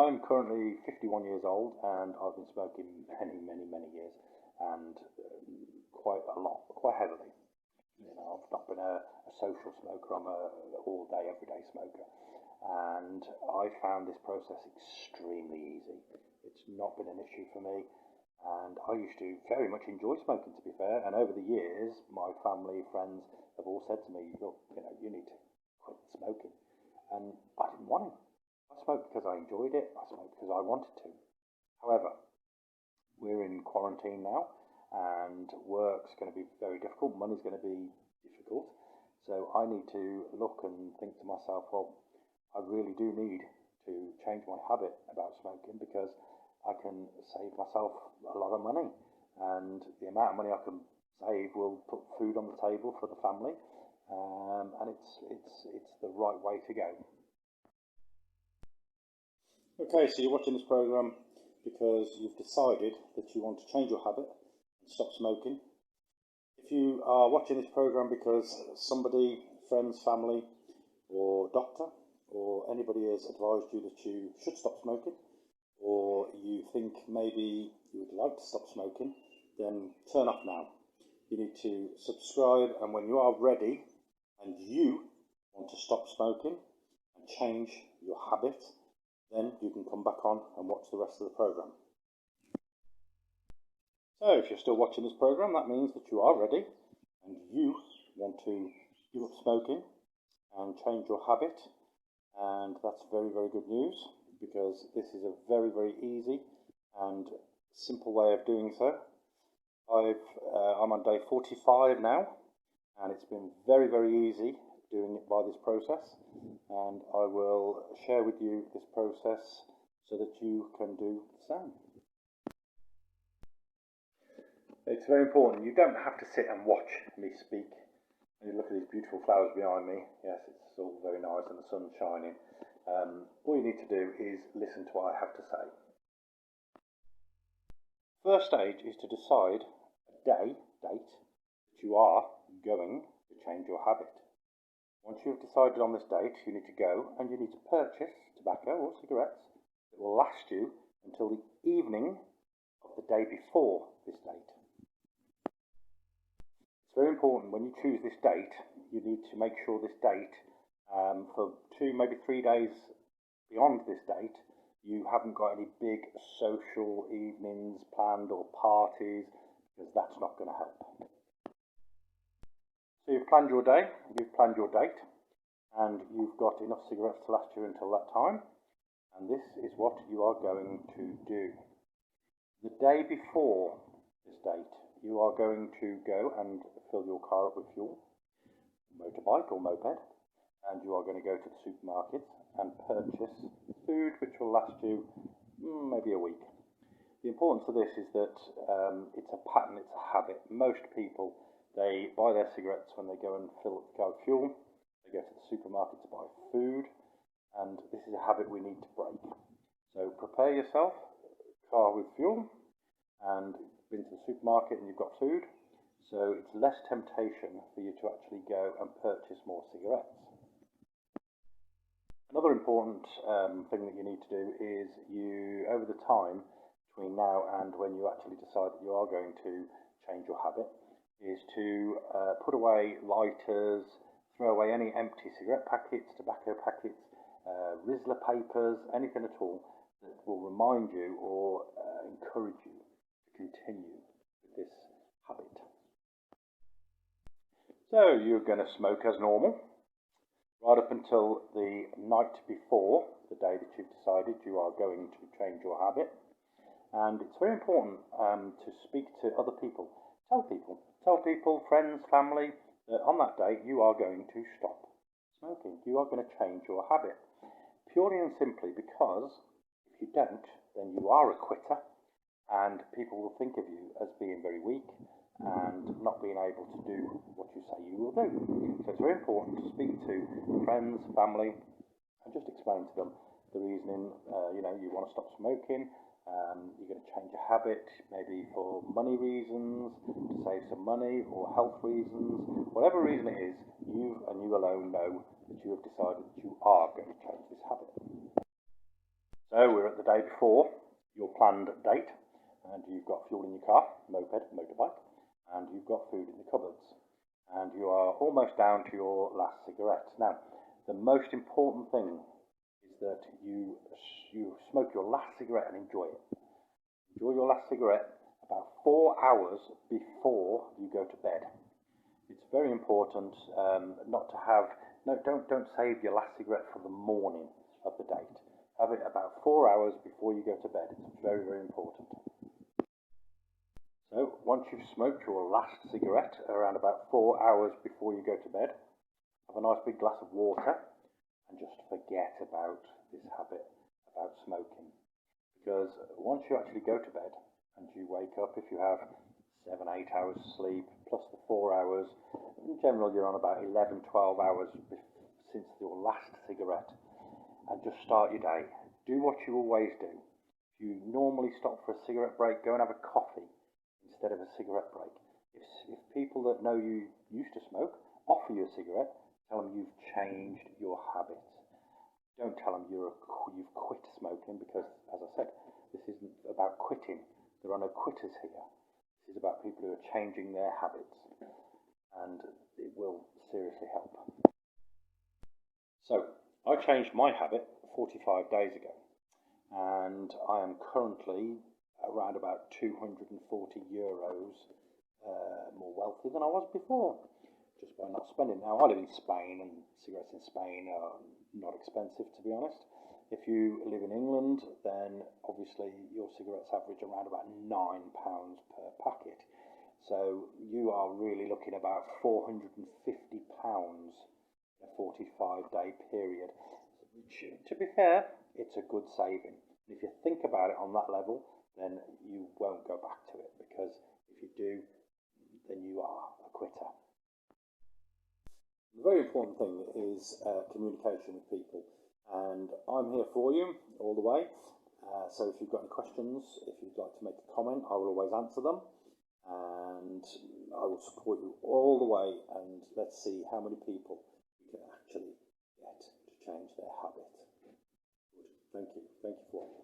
I'm currently 51 years old, and I've been smoking many years, and quite a lot, quite heavily. You know, I've not been a social smoker. I'm a all day, everyday smoker, and I found this process extremely easy. It's not been an issue for me, and I used to very much enjoy smoking, to be fair. And over the years, my family, friends have all said to me, "Look, you know, you need to quit smoking," and I didn't want to. I smoked because I enjoyed it. I smoked because I wanted to. However, we're in quarantine now, and work's going to be very difficult. Money's going to be difficult. So I need to look and think to myself, well, I really do need to change my habit about smoking, because I can save myself a lot of money, and the amount of money I can save will put food on the table for the family, and it's the right way to go. Okay, so you're watching this program because you've decided that you want to change your habit and stop smoking. If you are watching this program because somebody, friends, family, or doctor, or anybody has advised you that you should stop smoking, or you think maybe you would like to stop smoking, then turn off now. You need to subscribe, and when you are ready and you want to stop smoking and change your habit, then you can come back on and watch the rest of the program. So if you're still watching this program, that means that you are ready and you want to give up smoking and change your habit, and that's very good news, because this is a very easy and simple way of doing so. I'm on day 45 now, and it's been very easy doing it by this process, and I will share with you this process so that you can do the same. It's very important. You don't have to sit and watch me speak. And you look at these beautiful flowers behind me. Yes, it's all very nice and the sun's shining. All you need to do is listen to what I have to say. First stage is to decide a date that you are going to change your habit. Once you've decided on this date, you need to go and you need to purchase tobacco or cigarettes that will last you until the evening of the day before this date. It's very important when you choose this date, you need to make sure this date, for 2, maybe 3 days beyond this date, you haven't got any big social evenings planned or parties, because that's not going to help. So you've planned your day, you've planned your date, and you've got enough cigarettes to last you until that time, and this is what you are going to do. The day before this date, you are going to go and fill your car up with fuel, motorbike or moped, and you are going to go to the supermarket and purchase food which will last you maybe a week. The importance of this is that it's a pattern, it's a habit. Most people, they buy their cigarettes when they go and fill up the car with fuel. They go to the supermarket to buy food, and this is a habit we need to break. So prepare yourself, car with fuel, and been to the supermarket and you've got food, so it's less temptation for you to actually go and purchase more cigarettes. Another important thing that you need to do is you, over the time between now and when you actually decide that you are going to change your habit, is to put away lighters, throw away any empty cigarette packets, tobacco packets, Rizla papers, anything at all that will remind you or encourage you to continue with this habit. So you're going to smoke as normal right up until the night before the day that you've decided you are going to change your habit. And it's very important to speak to other people. Tell people, friends, family, that on that day you are going to stop smoking. You are going to change your habit. Purely and simply because if you don't, then you are a quitter, and people will think of you as being very weak and not being able to do what you say you will do. So it's very important to speak to friends, family, and just explain to them the reasoning. You want to stop smoking. You're going to change your habit, maybe for money reasons, to save some money, or health reasons. Whatever reason it is, you and you alone know that you have decided that you are going to change this habit. So So we're at the day before your planned date, and you've got fuel in your car, moped, motorbike, and you've got food in the cupboards, and you are almost down to your last cigarette. Now, the most important thing is that you smoke your last cigarette and enjoy it. Enjoy your last cigarette about 4 hours before you go to bed. It's very important not to have, don't save your last cigarette for the morning of the date. Have it about 4 hours before you go to bed. It's very, very important. So once you've smoked your last cigarette around about 4 hours before you go to bed, have a nice big glass of water and just forget about this habit about smoking. Because once you actually go to bed and you wake up, if you have 7-8 hours sleep plus the 4 hours, in general you're on about 11-12 hours since your last cigarette, and just start your day. Do what you always do. If you normally stop for a cigarette break, go and have a coffee instead of a cigarette break. If people that know you used to smoke offer you a cigarette, tell them you've changed your habits. Don't tell them you've quit smoking, because, as I said, this isn't about quitting. There are no quitters here. This is about people who are changing their habits, and it will seriously help. So, I changed my habit 45 days ago, and I am currently around about €240 more wealthy than I was before, just by not spending. Now, I live in Spain, and cigarettes in Spain are not expensive, to be honest. If you live in England, then obviously your cigarettes average around about £9 per packet. So you are really looking about £450 in a 45-day period. Which, to be fair, it's a good saving. If you think about it on that level, then you won't go back to it, because if you do, then you are a quitter. The very important thing is communication with people, and I'm here for you all the way. So if you've got any questions, if you'd like to make a comment, I will always answer them, and I will support you all the way, and let's see how many people you can actually get to change their habit. Thank you for watching.